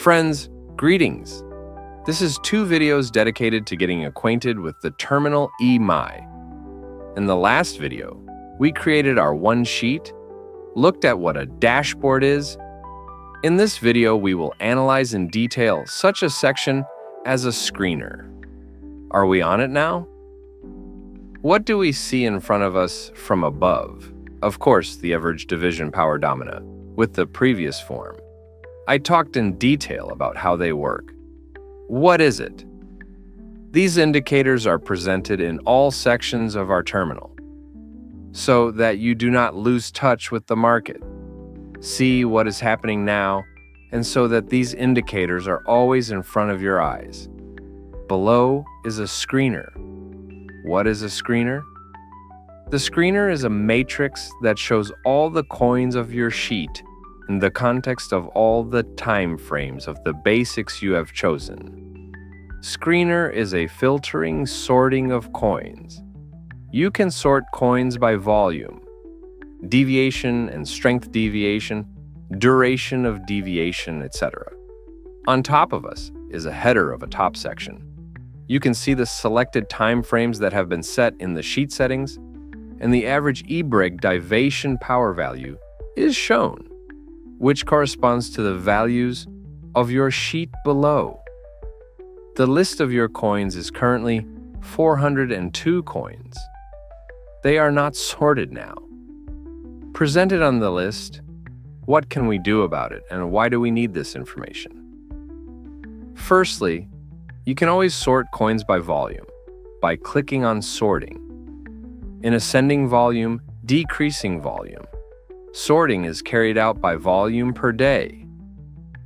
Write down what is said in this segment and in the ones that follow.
Friends, greetings. This is 2 videos dedicated to getting acquainted with the terminal EMAMA. In the last video, we created our one sheet, looked at what a dashboard is. In this video, we will analyze in detail such a section as a screener. Are we on it now? What do we see in front of us from above? Of course, the average division power domina with the previous form. I talked in detail about how they work. What is it? These indicators are presented in all sections of our terminal so that you do not lose touch with the market. See what is happening now, and so that these indicators are always in front of your eyes. Below is a screener. What is a screener? The screener is a matrix that shows all the coins of your sheet in the context of all the time frames of the basics you have chosen. Screener is a filtering sorting of coins. You can sort coins by volume, deviation and strength deviation, duration of deviation, etc. On top of us is a header of a top section. You can see the selected time frames that have been set in the sheet settings, and the average eBrig Deviation power value is shown, which corresponds to the values of your sheet below. The list of your coins is currently 402 coins. They are not sorted now. Presented on the list, what can we do about it, and why do we need this information? Firstly, you can always sort coins by volume by clicking on Sorting. In ascending volume, decreasing volume, sorting is carried out by volume per day.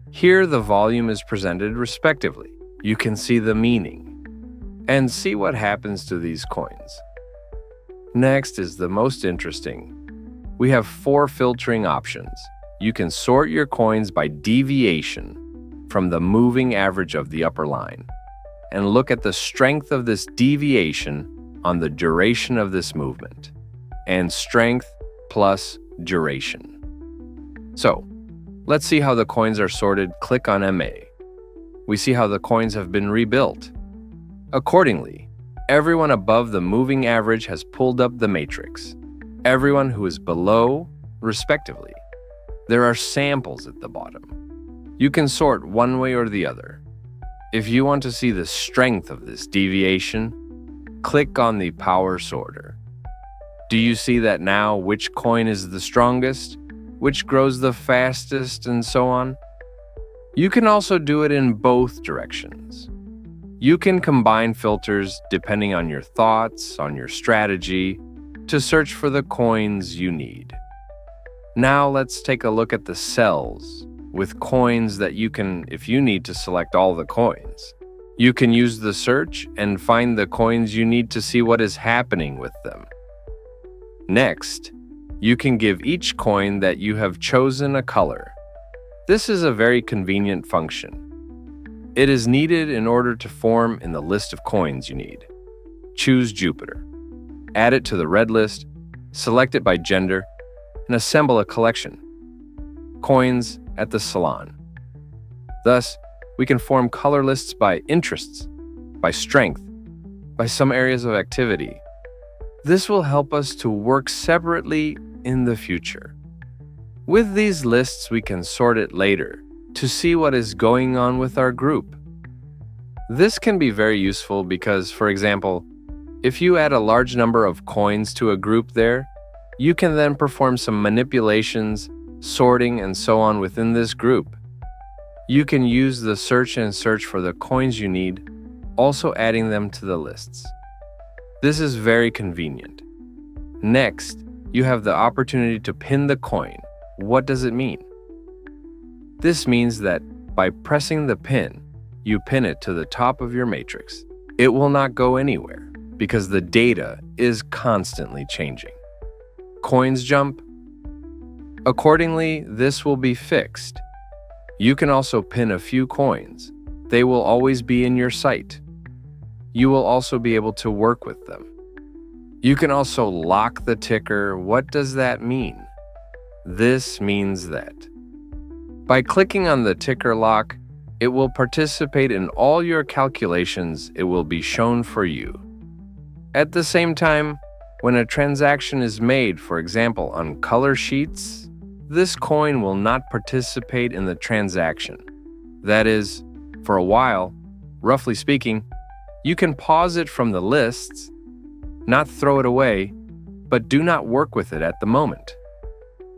Here the volume is presented respectively. You can see the meaning and see what happens to these coins. Next is the most interesting. We have 4 filtering options. You can sort your coins by deviation from the moving average of the upper line and look at the strength of this deviation on the duration of this movement, and strength plus duration. So, let's see how the coins are sorted. Click on MA. We see how the coins have been rebuilt. Accordingly, everyone above the moving average has pulled up the matrix. Everyone who is below, respectively. There are samples at the bottom. You can sort one way or the other. If you want to see the strength of this deviation, click on the power sorter. Do you see that now which coin is the strongest, which grows the fastest, and so on? You can also do it in both directions. You can combine filters depending on your thoughts, on your strategy, to search for the coins you need. Now let's take a look at the cells with coins that you can, if you need to select all the coins. You can use the search and find the coins you need to see what is happening with them. Next, you can give each coin that you have chosen a color. This is a very convenient function. It is needed in order to form in the list of coins you need. Choose Jupiter. Add it to the red list, select it by gender, and assemble a collection. Coins at the salon. Thus, we can form color lists by interests, by strength, by some areas of activity. This will help us to work separately in the future. With these lists, we can sort it later to see what is going on with our group. This can be very useful because, for example, if you add a large number of coins to a group there, you can then perform some manipulations, sorting, and so on within this group. You can use the search and search for the coins you need, also adding them to the lists. This is very convenient. Next, you have the opportunity to pin the coin. What does it mean? This means that by pressing the pin, you pin it to the top of your matrix. It will not go anywhere because the data is constantly changing. Coins jump. Accordingly, this will be fixed. You can also pin a few coins. They will always be in your sight. You will also be able to work with them. You can also lock the ticker. What does that mean? This means that by clicking on the ticker lock, It will participate in all your calculations. It will be shown for you. At the same time, when a transaction is made, for example, on color sheets, this coin will not participate in the transaction. That is, for a while, roughly speaking, you can pause it from the lists, not throw it away, but do not work with it at the moment.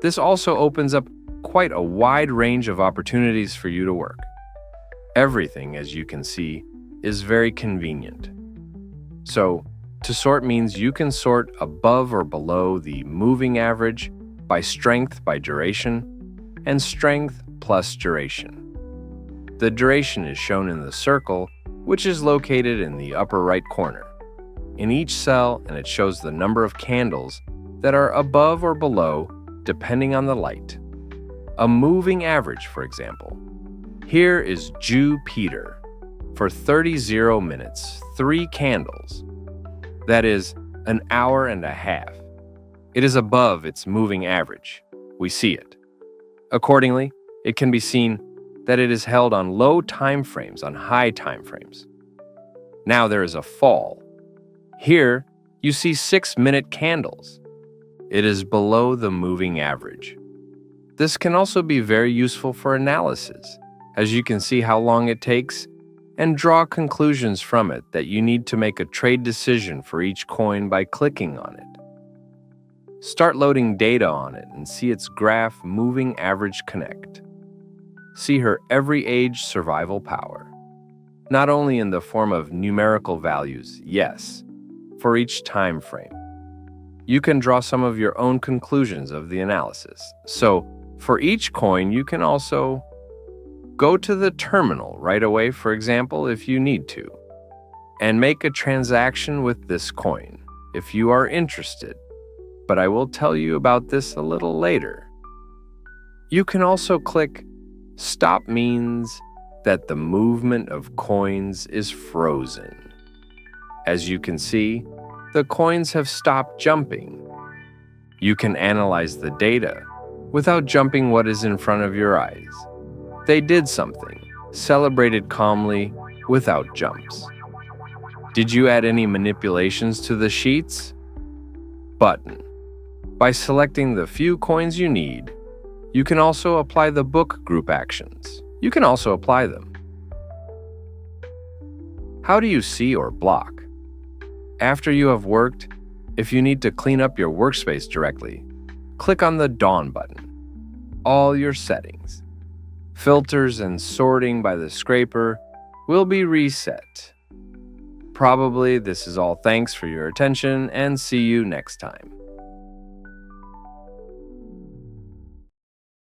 This also opens up quite a wide range of opportunities for you to work. Everything, as you can see, is very convenient. So, to sort means you can sort above or below the moving average, by strength by duration, and strength plus duration. The duration is shown in the circle, which is located in the upper right corner, in each cell, and it shows the number of candles that are above or below depending on the light. A moving average, for example. Here is Jupiter. For 30 minutes, 3 candles. That is an hour and a half. It is above its moving average. We see it. Accordingly, it can be seen that it is held on low time frames, on high time frames. Now there is a fall. Here, you see 6-minute candles. It is below the moving average. This can also be very useful for analysis, as you can see how long it takes and draw conclusions from it that you need to make a trade decision for each coin by clicking on it. Start loading data on it and see its graph moving average connect. See her every age survival power, not only in the form of numerical values, yes, for each time frame. You can draw some of your own conclusions of the analysis. So, for each coin, you can also go to the terminal right away, for example, if you need to, and make a transaction with this coin if you are interested, but I will tell you about this a little later. You can also click Stop means that the movement of coins is frozen. As you can see, the coins have stopped jumping. You can analyze the data without jumping what is in front of your eyes. They did something, celebrated calmly, without jumps. Did you add any manipulations to the sheets? Button. By selecting the few coins you need, you can also apply the book group actions. You can also apply them. How do you see or block? After you have worked, if you need to clean up your workspace directly, click on the Dawn button. All your settings, filters and sorting by the scraper will be reset. Probably this is all. Thanks for your attention and see you next time.